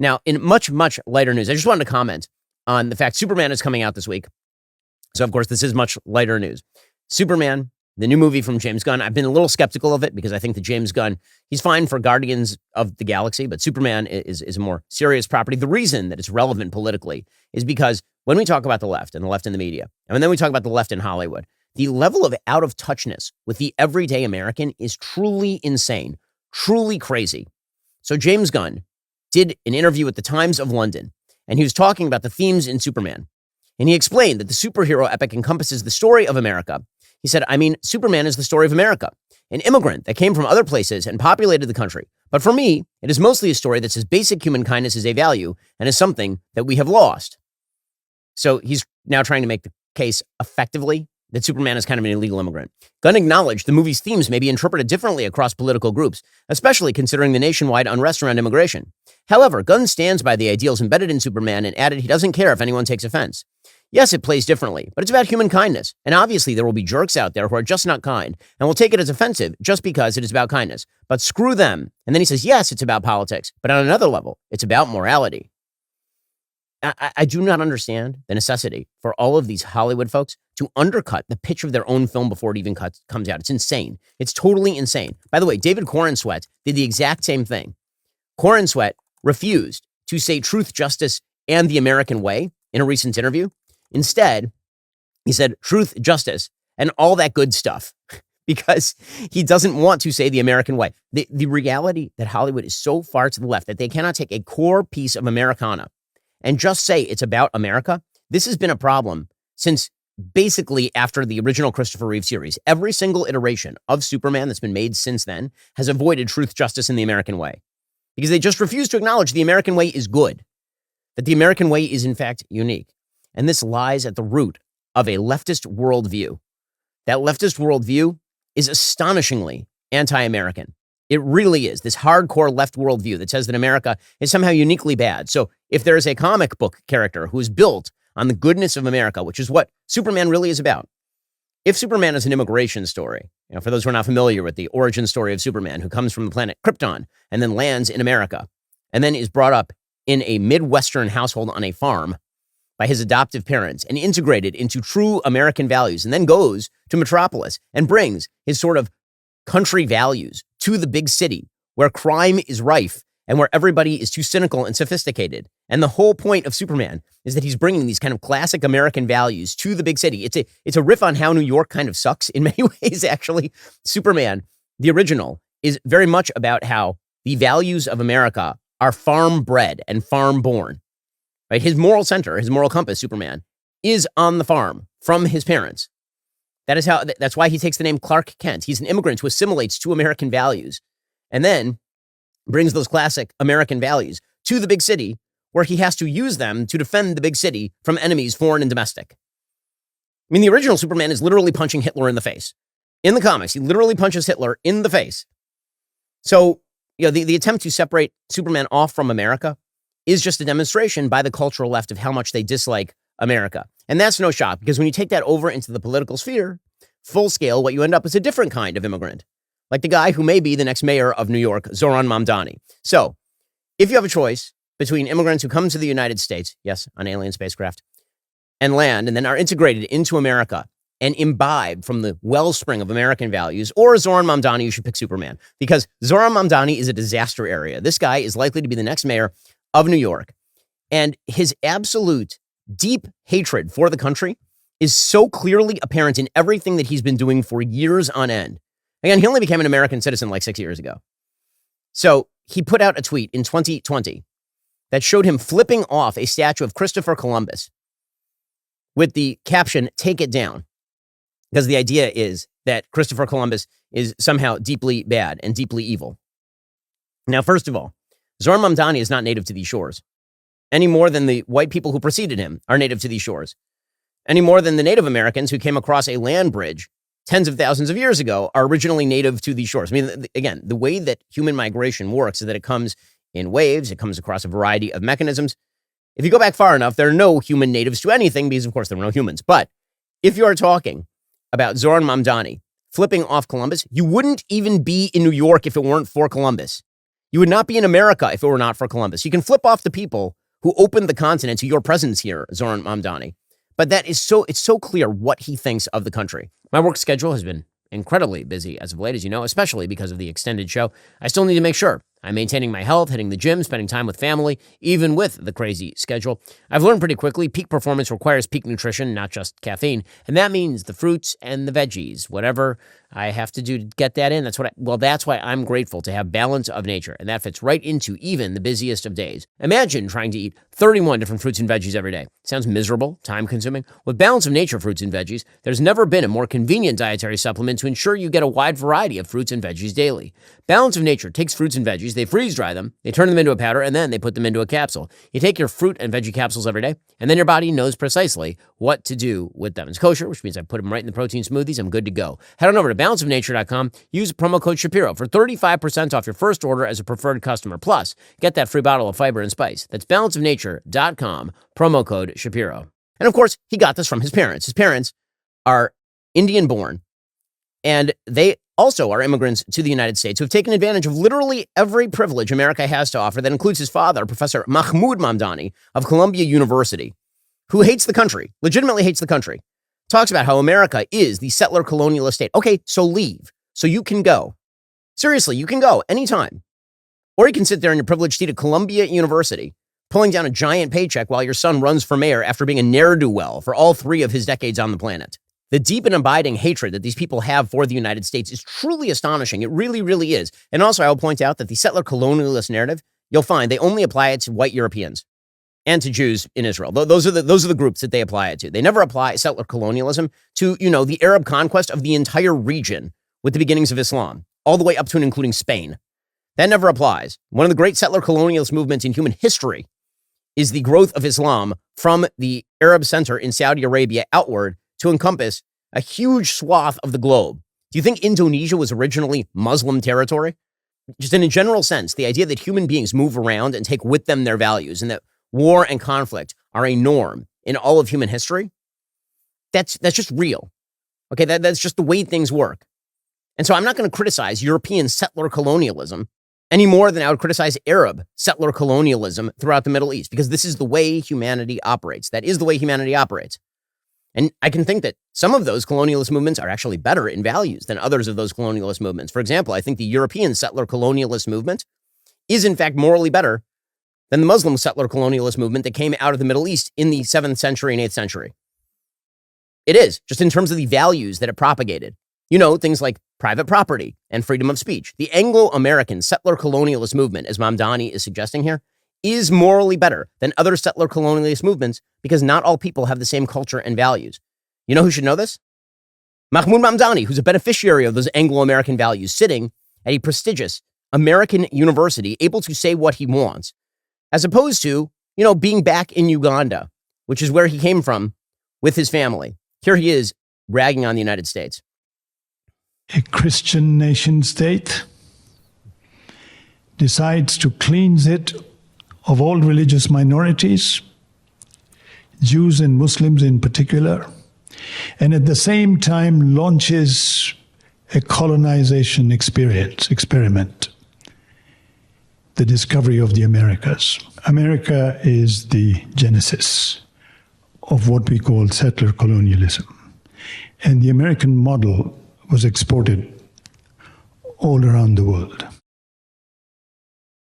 Now, in much, much lighter news, I just wanted to comment on the fact Superman is coming out this week. So, of course, this is much lighter news. Superman, the new movie from James Gunn, I've been a little skeptical of it because I think that James Gunn, he's fine for Guardians of the Galaxy, but Superman is a more serious property. The reason that it's relevant politically is because when we talk about the left and the left in the media, and then we talk about the left in Hollywood, the level of out-of-touchness with the everyday American is truly insane, truly crazy. So James Gunn did an interview with the Times of London, and he was talking about the themes in Superman. And he explained that the superhero epic encompasses the story of America. He said, Superman is the story of America, an immigrant that came from other places and populated the country. But for me, it is mostly a story that says basic human kindness is a value and is something that we have lost. So he's now trying to make the case effectively that Superman is kind of an illegal immigrant. Gunn acknowledged the movie's themes may be interpreted differently across political groups, especially considering the nationwide unrest around immigration. However, Gunn stands by the ideals embedded in Superman and added he doesn't care if anyone takes offense. Yes, it plays differently, but it's about human kindness. And obviously there will be jerks out there who are just not kind and will take it as offensive just because it is about kindness. But screw them. And then he says, yes, it's about politics, but on another level, it's about morality. I do not understand the necessity for all of these Hollywood folks to undercut the pitch of their own film before it even comes out. It's insane. It's totally insane. By the way, David Corenswet did the exact same thing. Corenswet refused to say truth, justice, and the American way in a recent interview. Instead, he said truth, justice, and all that good stuff because he doesn't want to say the American way. The reality that Hollywood is so far to the left that they cannot take a core piece of Americana and just say it's about America. This has been a problem since basically after the original Christopher Reeve series. Every single iteration of Superman that's been made since then has avoided truth, justice, and the American way because they just refuse to acknowledge the American way is good, that the American way is in fact unique. And this lies at the root of a leftist worldview. That leftist worldview is astonishingly anti-American. It really is. This hardcore left worldview that says that America is somehow uniquely bad. So if there is a comic book character who is built on the goodness of America, which is what Superman really is about, if Superman is an immigration story, for those who are not familiar with the origin story of Superman, who comes from the planet Krypton and then lands in America and then is brought up in a Midwestern household on a farm by his adoptive parents and integrated into true American values and then goes to Metropolis and brings his sort of country values to the big city where crime is rife and where everybody is too cynical and sophisticated. And the whole point of Superman is that he's bringing these kind of classic American values to the big city. It's a riff on how New York kind of sucks in many ways, actually. Superman, the original, is very much about how the values of America are farm-bred and farm-born. Right? His moral center, his moral compass, Superman, is on the farm from his parents. That's why he takes the name Clark Kent. He's an immigrant who assimilates to American values and then brings those classic American values to the big city where he has to use them to defend the big city from enemies, foreign and domestic. The original Superman is literally punching Hitler in the face. In the comics, he literally punches Hitler in the face. So, the attempt to separate Superman off from America is just a demonstration by the cultural left of how much they dislike America. And that's no shock, because when you take that over into the political sphere, full scale, what you end up is a different kind of immigrant, like the guy who may be the next mayor of New York, Zohran Mamdani. So if you have a choice between immigrants who come to the United States, yes, on alien spacecraft, and land, and then are integrated into America and imbibe from the wellspring of American values, or Zohran Mamdani, you should pick Superman, because Zohran Mamdani is a disaster area. This guy is likely to be the next mayor of New York. And his absolute deep hatred for the country is so clearly apparent in everything that he's been doing for years on end. Again, he only became an American citizen like 6 years ago. So he put out a tweet in 2020 that showed him flipping off a statue of Christopher Columbus with the caption, "Take it down." Because the idea is that Christopher Columbus is somehow deeply bad and deeply evil. Now, first of all, Zohran Mamdani is not native to these shores, any more than the white people who preceded him are native to these shores, any more than the Native Americans who came across a land bridge tens of thousands of years ago are originally native to these shores. Again, the way that human migration works is that it comes in waves. It comes across a variety of mechanisms. If you go back far enough, there are no human natives to anything because, of course, there were no humans. But if you are talking about Zohran Mamdani flipping off Columbus, you wouldn't even be in New York if it weren't for Columbus. You would not be in America if it were not for Columbus. You can flip off the people who opened the continent to your presence here, Zohran Mamdani. But it's so clear what he thinks of the country. My work schedule has been incredibly busy as of late, as you know, especially because of the extended show. I still need to make sure I'm maintaining my health, hitting the gym, spending time with family, even with the crazy schedule. I've learned pretty quickly peak performance requires peak nutrition, not just caffeine. And that means the fruits and the veggies, whatever I have to do to get that in. That's why I'm grateful to have balance of nature. And that fits right into even the busiest of days. Imagine trying to eat 31 different fruits and veggies every day. Sounds miserable, time consuming. With balance of nature fruits and veggies, there's never been a more convenient dietary supplement to ensure you get a wide variety of fruits and veggies daily. Balance of Nature takes fruits and veggies, they freeze dry them, they turn them into a powder, and then they put them into a capsule. You take your fruit and veggie capsules every day, and then your body knows precisely what to do with them. It's kosher, which means I put them right in the protein smoothies. I'm good to go. Head on over to balanceofnature.com, use promo code Shapiro for 35% off your first order as a preferred customer. Plus, get that free bottle of fiber and spice. That's balanceofnature.com, promo code Shapiro. And of course, he got this from his parents. His parents are Indian born, and they also are immigrants to the United States who have taken advantage of literally every privilege America has to offer. That includes his father, Professor Mahmoud Mamdani of Columbia University, who hates the country, legitimately hates the country, talks about how America is the settler colonialist state. Okay, so leave. So you can go. Seriously, you can go anytime. Or you can sit there in your privileged seat at Columbia University, pulling down a giant paycheck while your son runs for mayor after being a ne'er-do-well for all 3 of his decades on the planet. The deep and abiding hatred that these people have for the United States is truly astonishing. It really, really is. And also, I will point out that the settler colonialist narrative, you'll find they only apply it to white Europeans and to Jews in Israel. Those are the groups that they apply it to. They never apply settler colonialism to, the Arab conquest of the entire region with the beginnings of Islam, all the way up to and including Spain. That never applies. One of the great settler colonialist movements in human history is the growth of Islam from the Arab center in Saudi Arabia outward to encompass a huge swath of the globe. Do you think Indonesia was originally Muslim territory? Just in a general sense, the idea that human beings move around and take with them their values and that war and conflict are a norm in all of human history, that's just real. Okay, that's just the way things work. And so I'm not going to criticize European settler colonialism any more than I would criticize Arab settler colonialism throughout the Middle East, because this is the way humanity operates. That is the way humanity operates. And I can think that some of those colonialist movements are actually better in values than others of those colonialist movements. For example, I think the European settler colonialist movement is in fact morally better than the Muslim settler colonialist movement that came out of the Middle East in the 7th century and 8th century. It is, just in terms of the values that it propagated. Things like private property and freedom of speech. The Anglo-American settler colonialist movement, as Mamdani is suggesting here, is morally better than other settler colonialist movements because not all people have the same culture and values. You know who should know this? Mahmoud Mamdani, who's a beneficiary of those Anglo-American values, sitting at a prestigious American university, able to say what he wants, as opposed to, being back in Uganda, which is where he came from with his family. Here he is ragging on the United States. A Christian nation state decides to cleanse it of all religious minorities, Jews and Muslims in particular, and at the same time launches a colonization experiment, the discovery of the Americas. America is the genesis of what we call settler colonialism. And the American model was exported all around the world.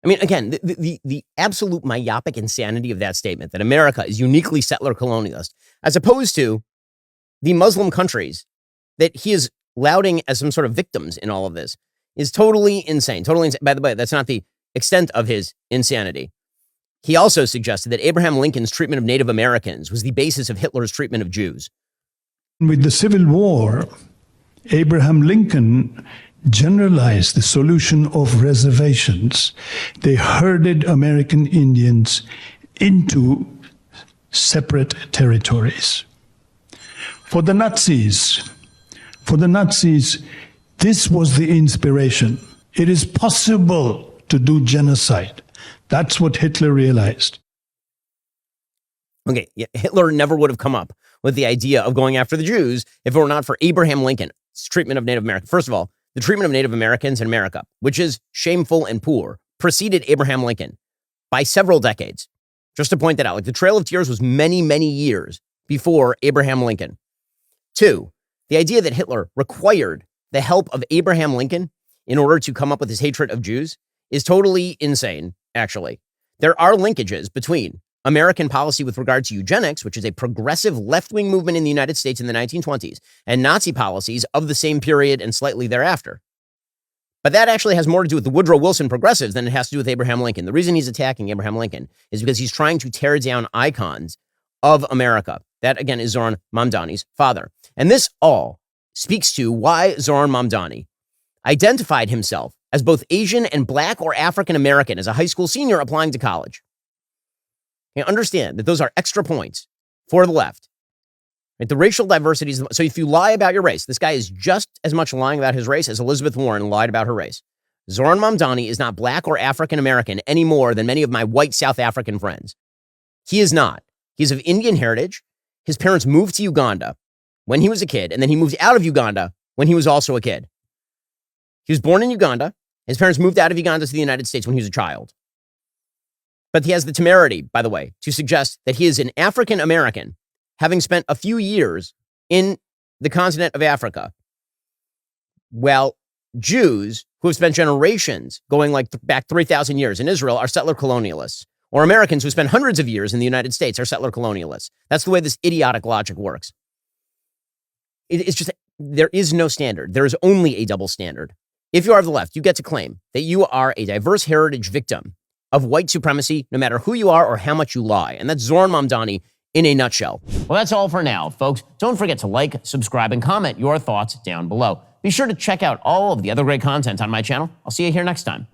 I mean, again, the absolute myopic insanity of that statement that America is uniquely settler colonialist, as opposed to the Muslim countries that he is lauding as some sort of victims in all of this, is totally insane. Totally insane. By the way, that's not the extent of his insanity. He also suggested that Abraham Lincoln's treatment of Native Americans was the basis of Hitler's treatment of Jews. With the Civil War, Abraham Lincoln generalized the solution of reservations. They herded American Indians into separate territories. For the Nazis, this was the inspiration. It is possible to do genocide. That's what Hitler realized. Okay, Hitler never would have come up with the idea of going after the Jews if it were not for Abraham Lincoln's treatment of Native Americans. First of all, the treatment of Native Americans in America, which is shameful and poor, preceded Abraham Lincoln by several decades. Just to point that out, like the Trail of Tears was many, many years before Abraham Lincoln. 2, the idea that Hitler required the help of Abraham Lincoln in order to come up with his hatred of Jews is totally insane, actually. There are linkages between American policy with regard to eugenics, which is a progressive left-wing movement in the United States in the 1920s, and Nazi policies of the same period and slightly thereafter. But that actually has more to do with the Woodrow Wilson progressives than it has to do with Abraham Lincoln. The reason he's attacking Abraham Lincoln is because he's trying to tear down icons of America. That, again, is Zohran Mamdani's father. And this all speaks to why Zohran Mamdani identified himself as both Asian and Black or African American as a high school senior applying to college. You understand that those are extra points for the left. Right? The racial diversity is, so if you lie about your race, this guy is just as much lying about his race as Elizabeth Warren lied about her race. Zohran Mamdani is not Black or African American any more than many of my white South African friends. He is not. He's of Indian heritage. His parents moved to Uganda when he was a kid, and then he moved out of Uganda when he was also a kid. He was born in Uganda. His parents moved out of Uganda to the United States when he was a child. But he has the temerity, by the way, to suggest that he is an African American, having spent a few years in the continent of Africa. Well, Jews who have spent generations going like back 3,000 years in Israel are settler colonialists, or Americans who spent hundreds of years in the United States are settler colonialists. That's the way this idiotic logic works. It's just, there is no standard. There is only a double standard. If you are of the left, you get to claim that you are a diverse heritage victim of white supremacy, no matter who you are or how much you lie. And that's Zohran Mamdani in a nutshell. Well, that's all for now, folks. Don't forget to like, subscribe, and comment your thoughts down below. Be sure to check out all of the other great content on my channel. I'll see you here next time.